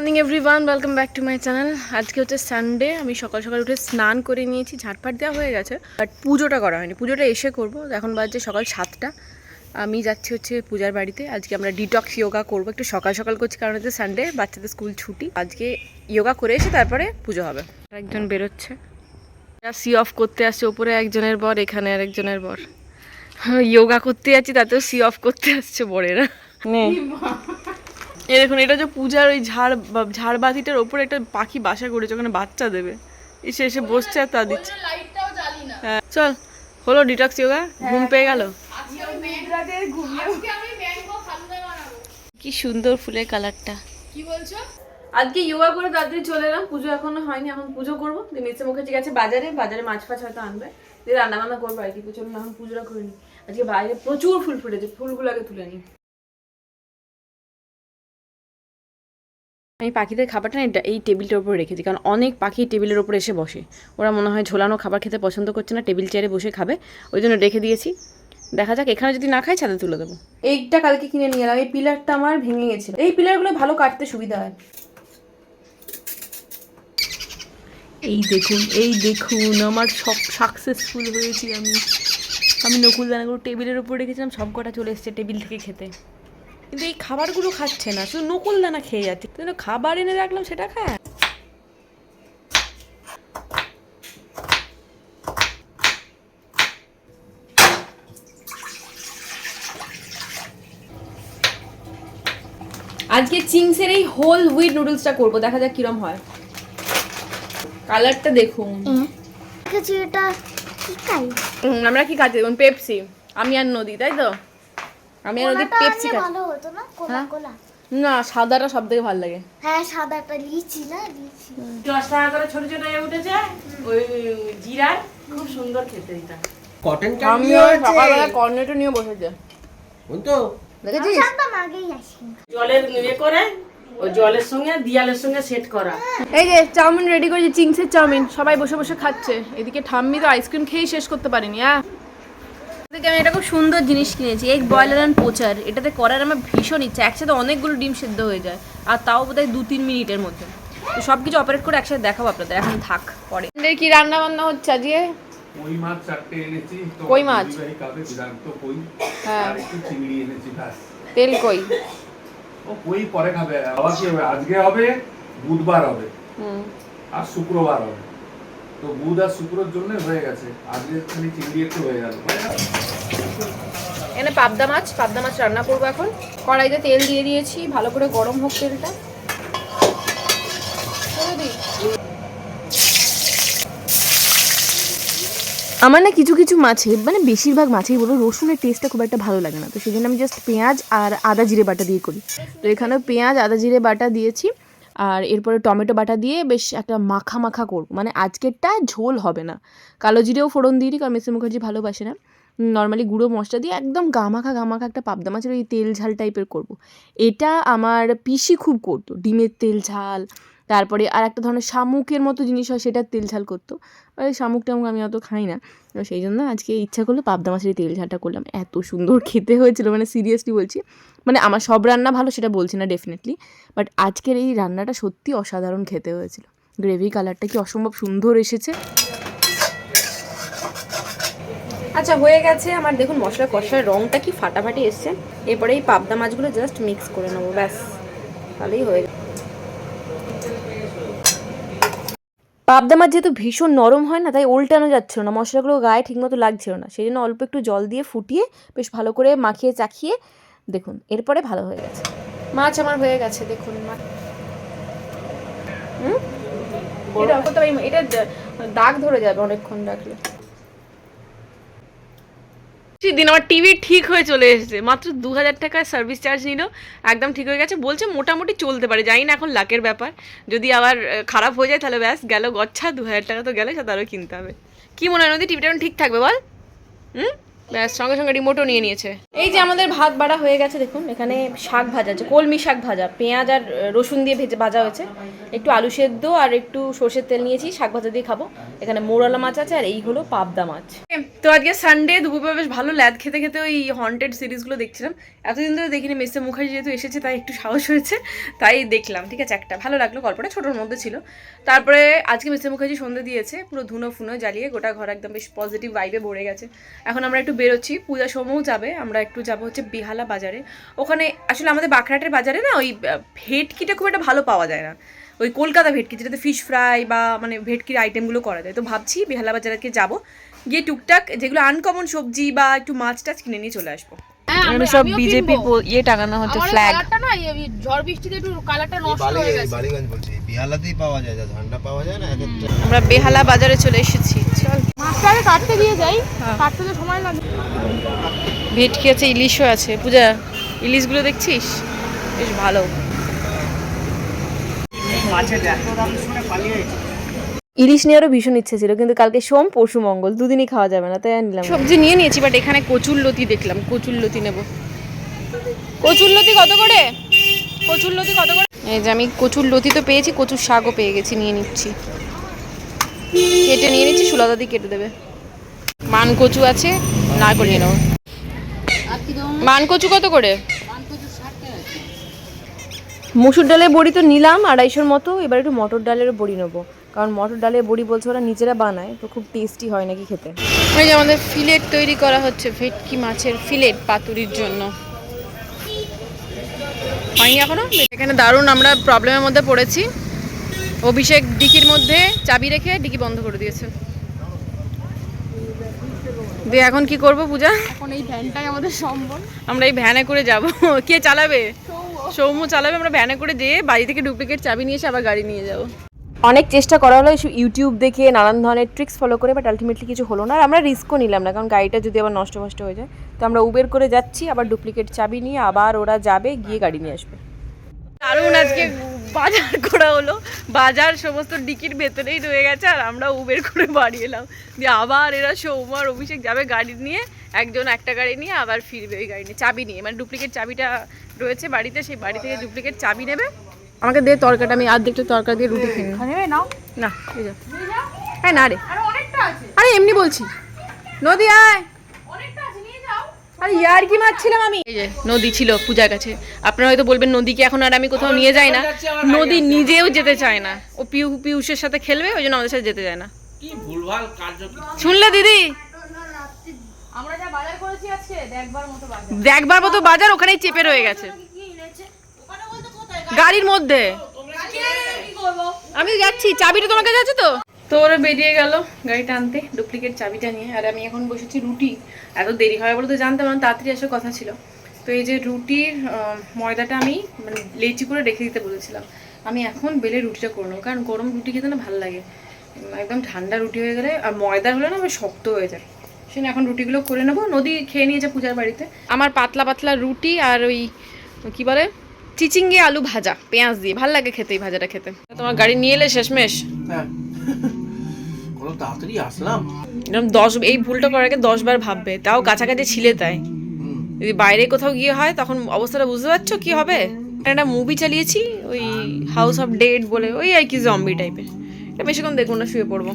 Morning everyone, welcome back to my channel. আজকে হচ্ছে Sunday. আমি সকাল সকাল উঠে স্নান করে নিয়েছি, ঝাঁটফাট দেওয়া হয়ে গেছে, বাট পুজোটা করা হয়নি। পুজোটা এসে করব। এখন বাজছে সকাল 7টা। আমি যাচ্ছি হচ্ছে পূজার বাড়িতে। আজকে আমরা ডিটক্স যোগা করবো, একটু সকাল সকাল করছি কারণ হচ্ছে সানডে, বাচ্চাদের স্কুল ছুটি। আজকে যোগা করে এসে তারপরে পুজো হবে। একজন বেরোচ্ছে, সি অফ করতে আসছে। ওপরে একজনের বর, এখানে আর একজনের বর। যোগা করতে যাচ্ছি, তাতেও সি অফ করতে আসছে বরেরা। এ দেখুন, এটা যে পূজার ওই ঝাড়বাতিটার ওপরে একটা পাখি বাসা করেছে, ওখানে বাচ্চা দেবে। এসে এসে বসছে আর তা দিচ্ছে। হ্যাঁ চল, হলো ডিটক্স যোগা। ঘুম পেয়ে গেল। কি সুন্দর ফুলের কালারটা। কি বলছো? আজকে যোগা করে তাড়াতাড়ি চলে এলাম। পুজো এখনো হয়নি, এখন পুজো করবো। মিস্টার মুখার্জি গেছে বাজারে মাছ ফাছ হয়তো আনবে, দিয়ে রান্না বান্না করবো আর কি। চলুন এখন পুজোটা করে নিই। আজকে বাইরে প্রচুর ফুল ফুটেছে, ফুলগুলো আগে তুলে নিই। আমি পাখিদের খাবারটা এই টেবিলটার উপরে রেখেছি, কারণ অনেক পাখি টেবিলের উপরে এসে বসে। ওরা মনে হয় ঝোলানো খাবার খেতে পছন্দ করছে না, টেবিল চেয়ারে বসে খাবে, ওই জন্য রেখে দিয়েছি। দেখা যাক, এখানে যদি না খাই ছাদে তুলে দেবো। এইটা কালকে কিনে নিয়ে এলাম। এই পিলারটা আমার ভেঙে গেছিল। এই পিলারগুলো ভালো কাটতে সুবিধা হয়। এই দেখুন আমার সব সাকসেসফুল হয়েছি আমি নকুল দানাগুলো টেবিলের উপর রেখেছিলাম, সব কটা চলে এসেছে টেবিল থেকে খেতে। কিন্তু এই খাবারগুলো খাচ্ছে না, শুধু নকুল দানা খেয়ে যাচ্ছে। কিন্তু খাবার এনে রাখলাম সেটা খায়। আজকে চিংসের এই হোল হুইট নুডলসটা করবো, দেখা যাক কিরম হয়। কালারটা দেখুন। আমরা কি খাচ্ছি দেখুন, পেপসি। আমি আর নদী, তাই তো? আমি আর নদী পেপসি খাচ্ছি। না, সাদাটা সব থেকে ভালো লাগে। হ্যাঁ, সাদাটা লিচি না, লিচি 10 টাকা করে ছোট ছোট হয়ে উঠেছে ওই জিরার, খুব সুন্দর খেতে এটা। কটন আমি ওই সকালবেলা কর্নেটো নিয়ে বসেছে। কোন তো দেখেছিস? একদম আগেই আসি। জলের ইয়ে করে ওই জলের সঙ্গে দিয়ালের সঙ্গে সেট করা। এই যে চাউমিন রেডি করেছি, চিংসের চাউমিন। সবাই বসে বসে খাচ্ছে। এদিকে ঠাম্মি তো আইসক্রিম খেয়েই শেষ করতে পারিনি। এদিকে আমি এটা খুব সুন্দর জিনিস কিনেছি, এগ বয়লার অ্যান্ড পোচার। এটাতে করার আমার ভীষণ ইচ্ছা। একসাথে অনেকগুলো ডিম সেদ্ধ হয়ে যায়, আর তাও বোধহয় 2-3 মিনিটের মধ্যে। তো সব কিছু অপারেট করে একসাথে দেখাবো আপনাদের। এখন থাক, পরে কি রান্না বান্না হচ্ছে আজকে? কই মাছ 4টে এনেছি তো। কই মাছ? বিবাহী কাবে বিরান্ত কই। হ্যাঁ, আর একটু চিংড়ি এনেছি ব্যাস। তেল কই? ও কই পরে খাবে। আবার কি হবে, আজকে হবে, বুধবার হবে, আর শুক্রবার হবে। তো বুধ আর শুক্রের জন্য হয়ে গেছে। আজকে খালি চিংড়ি একটু হয়ে গেল। এখানে পাবদা মাছ রান্না করবো এখন। কড়াইতে তেল দিয়ে দিয়েছি, ভালো করে গরম হোক তেলটা। আমার না কিছু কিছু মাছে, মানে বেশিরভাগ মাছেই বলো, রসুনের টেস্টটা খুব একটা ভালো লাগে না। তো সেই জন্য আমি জাস্ট পেঁয়াজ আর আদা জিরে বাটা দিয়ে করি। তো এখানেও পেঁয়াজ আদা জিরে বাটা দিয়েছি, আর এরপরে টমেটো বাটা দিয়ে বেশ একটা মাখা মাখা করবো। মানে আজকেরটা ঝোল হবে না। কালো জিরেও ফোড়ন দিয়ে দিই, কারণ মিস্টার মুখার্জি ভালোবাসে না। নর্মালি গুঁড়ো মশলা দিয়ে একদম গামাখা একটা পাবদা মাছের ওই তেল ঝাল টাইপের করব। এটা আমার পিসি খুব করতো, ডিমের তেল ঝাল। তারপরে আর একটা ধরনের শামুকের মতো জিনিস হয়, সেটার তেল ঝাল করতো। ওই শামুক টামুক আমি অত খাই না, তো সেই জন্য আজকে ইচ্ছা করলো পাবদা মাছের তেল ঝালটা করলাম। এত সুন্দর খেতে হয়েছিল, মানে সিরিয়াসলি বলছি। মানে আমার সব রান্না ভালো সেটা বলছি না ডেফিনেটলি, বাট আজকের এই রান্নাটা সত্যি অসাধারণ খেতে হয়েছিল। গ্রেভি কালারটা কি অসম্ভব সুন্দর এসেছে। আচ্ছা, হয়ে গেছে আমার। দেখুন মশলা কষার রঙটা কি ফাটাফাটি এসছে। এরপরে এই পাবদা মাছগুলো জাস্ট মিক্স করে নেবো, ব্যাস, তাহলেই হয়ে যাবে। পাবদা মাছ যেহেতু ভীষণ নরম হয় না, তাই উল্টানো যাচ্ছিল না, মশলাগুলো গায়ে ঠিকমতো লাগছিল না। সেই জন্য অল্প একটু জল দিয়ে ফুটিয়ে বেশ ভালো করে মাখিয়ে চাখিয়ে দেখুন, এরপরে ভালো হয়ে গেছে। মাছ আমার হয়ে গেছে, দেখুন। এটা দাগ ধরে যাবে অনেকক্ষণ রাখলে। দিন আমার টিভি ঠিক হয়ে চলে এসেছে, মাত্র 2000 টাকায় সার্ভিস চার্জ নিল, একদম ঠিক হয়ে গেছে। বলছে মোটামুটি চলতে পারে, জানি না এখন লাকের ব্যাপার। যদি আবার খারাপ হয়ে যায় তাহলে ব্যাস গেল গচ্ছা। 2000 টাকা তো গেলে, সাথে আরও কিনতে হবে। কি মনে হয় নদী, টিভিটা এখন ঠিক থাকবে বল? ব্যাস সঙ্গে সঙ্গে রিমোটও নিয়ে নিয়েছে। এই যে আমাদের ভাত বাড়া হয়ে গেছে, দেখুন এখানে শাক ভাজা আছে, কলমি শাক ভাজা, পেঁয়াজ আর রসুন দিয়ে ভাজা হয়েছে, একটু আলু সেদ্ধ আর একটু সর্ষের তেল নিয়েছি, শাক ভাজা দিয়ে খাবো। এখানে মোরলা মাছ আছে আর এই হলো পাবদা মাছ। তো আজকে সানডে দুপুরবেলা বেশ ভালো ল্যাদ খেতে খেতে ওই হন্টেড সিরিজগুলো দেখছিলাম, এতদিন ধরে দেখিনি। মিস্টার মুখার্জি যেহেতু এসেছে তাই একটু সাহস হয়েছে, তাই দেখলাম। ঠিক আছে, একটা ভালো লাগলো, গল্পটা ছোটোর মধ্যে ছিল। তারপরে আজকে মিস্টার মুখার্জি সন্ধ্যে দিয়েছে, পুরো ধুনো ফুনো জ্বালিয়ে গোটা ঘর একদম বেশ পজিটিভ ভাইবে ভরে গেছে। এখন আমরা একটু বেরোচ্ছি, পূজার সময়ও যাবে, আমরা একটু যাবো হচ্ছে বেহালা বাজারে। ওখানে আসলে আমাদের বাঁকড়াটের বাজারে না ওই ভেটকিটা খুব একটা ভালো পাওয়া যায় না, ওই কলকাতা ভেটকি যেটাতে ফিশ ফ্রাই বা মানে ভেটকির আইটেমগুলো করা যায়। তো ভাবছি বেহালা বাজারকে যাবো, গিয়ে টুকটাক যেগুলো আনকমন সবজি বা একটু মাছ টাছ কিনে নিয়ে চলে আসবো। সব বিজেপি ইয়ে টাঙানো হচ্ছে, ফ্ল্যাগ। ঝড় বৃষ্টিতে একটু কালারটা নষ্ট হয়ে গেছে। বালিগঞ্জ বলছি, বিহালাতেই পাওয়া যায়, ঠান্ডা পাওয়া যায় না। আমরা বেহালা বাজারে চলে এসেছি, চল মাছটা কাটতে দিয়ে যাই, কাটতে তো সময় লাগে। ভেটকি আছে, ইলিশও আছে। পূজা, ইলিশগুলো দেখছিস বেশ ভালো। ইলিশ নেওয়ারও ভীষণ ইচ্ছে ছিল, কিন্তু কালকে সোম পরশু মঙ্গল, দুদিনই খাওয়া যাবে না, তাই নিলাম। সবজি নিয়ে নিয়েছি, বাট এখানে কচুরলতি দেখলাম, কচুরলতি নেব। কচুরলতি কত করে? কচুরলতি কত করে? এই যে আমি কচুরলতি তো পেয়েছি, কচুর শাকও পেয়ে গেছি, নিয়ে নিচ্ছি। কেটে নিয়ে নিচ্ছি, সুলতা দিয়ে কেটে দেবে। মান কচু আছে, না করে নিয়ে নেবো। মান কচু কত করে? মুসুর ডালের বড়ি তো নিলাম 250-র মতো, এবার একটু মটর ডালেরও বড়ি নেবো, কারণ মটর ডালের বড়ি বলছে ওরা নিজেরা বানায়, তো খুব টেস্টি হয় নাকি খেতে। ওই যে আমাদের ফিলেট তৈরি করা হচ্ছে, ভেটকি মাছের ফিলেট পাতুরির জন্য। হয়নি এখনো। এখানে দারুণ আমরা প্রবলেমের মধ্যে পড়েছি। অভিষেক ডিকির মধ্যে চাবি রেখে ডিকি বন্ধ করে দিয়েছে। দিয়ে এখন কি করব পূজা? এখন এই ভ্যানটাই আমাদের সম্বল, আমরা এই ভ্যানে করে যাব। কে চালাবে? সৌম্য চালাবে। আমরা ভ্যানে করে যেয়ে বাড়ি থেকে ডুপ্লিকেট চাবি নিয়ে এসে আবার গাড়ি নিয়ে যাব। অনেক চেষ্টা করা হলো ইউটিউব দেখে, নানান ধরনের ট্রিক্স ফলো করে, বাট আলটিমেটলি কিছু হলো না। আর আমরা রিস্কও নিলাম না, কারণ গাড়িটা যদি আবার নষ্ট হয়ে যায়। তো আমরা উবের করে যাচ্ছি, আবার ডুপ্লিকেট চাবি নিয়ে আবার ওরা যাবে, গিয়ে গাড়ি নিয়ে আসবে। দারুণ আজকে বাজার করা হলো, বাজার সমস্ত ডিকির ভেতরেই রয়ে গেছে, আর আমরা উবের করে বাড়ি এলাম। দিয়ে আবার এরা সৌম্য আর অভিষেক যাবে গাড়ি নিয়ে, একজন একটা গাড়ি নিয়ে আবার ফিরবে ওই গাড়ি নিয়ে, চাবি নিয়ে। মানে ডুপ্লিকেট চাবিটা রয়েছে বাড়িতে, সেই বাড়ি থেকে ডুপ্লিকেট চাবি নেবে। আমাকে দে তরকাটা, আমি অর্ধেকটা তরকারি দিয়ে রুটি খেয়ে নেবে নাও না। হ্যাঁ না রে, আরে এমনি বলছি। নদী আয়, আরে ইয়ার কি মারছিলাম আমি। এই যে নদী ছিল পূজার কাছে। আপনারা হয়তো বলবেন নদীকে এখন আর আমি কোথাও নিয়ে যাই না, নদী নিজেও যেতে চায় না, ও পিউষের সাথে খেলবে, ওই জন্য আমাদের সাথে যেতে চায় না। কি ভুলভাল কার্য। শুনলে দিদি? আমরা যা বাজার করেছি আজকে দেখবার মতো বাজার ওখানেই চেপে রয়ে গেছে গাড়ির মধ্যে। আমি যাচ্ছি, চাবিটা তোমার কাছে আছে তো? তোর বেরিয়ে গেল গাড়িটা আনতে ডুপ্লিকেট চাবিটা নিয়ে, আর আমি এখন বসেছি রুটি। এত দেরি হয় বলে তো জানতাম না, তাড়াতাড়ি আসার কথা ছিল। তো এই যে রুটির ময়দাটা আমি মানে লেচি করে রেখে দিতে বলেছিলাম, আমি এখন বেলে রুটিটা করে নেবো, কারণ গরম রুটি খেতে না ভালো লাগে। একদম ঠান্ডা রুটি হয়ে গেলে আর ময়দা হলে না বেশ শক্ত হয়ে যায়। সেই এখন রুটিগুলো করে নেবো। নদী খেয়ে নিয়েছে পূজার বাড়িতে। আমার পাতলা পাতলা রুটি আর ওই কি বলে চিচিঙ্গে আলু ভাজা পেঁয়াজ দিয়ে, ভাল লাগে খেতে এই ভাজাটা খেতে। তোমার গাড়ি নিয়ে এলে শেষমেশ। হ্যাঁ, কত তাড়াতাড়ি আসলাম। এরকম এই ভুলটা করার আগে 10 বার ভাববে, তাও কাছাকাছি ছিলে তাই। যদি বাইরে কোথাও গিয়ে হয় তখন অবস্থাটা বুঝতে পারছো কি হবে। একটা মুভি চালিয়েছি ওই হাউস অফ ডেড বলে, ওই আর কি জম্বি টাইপের। এটা বেশিক্ষণ দেখবো না, শুয়ে পড়বো।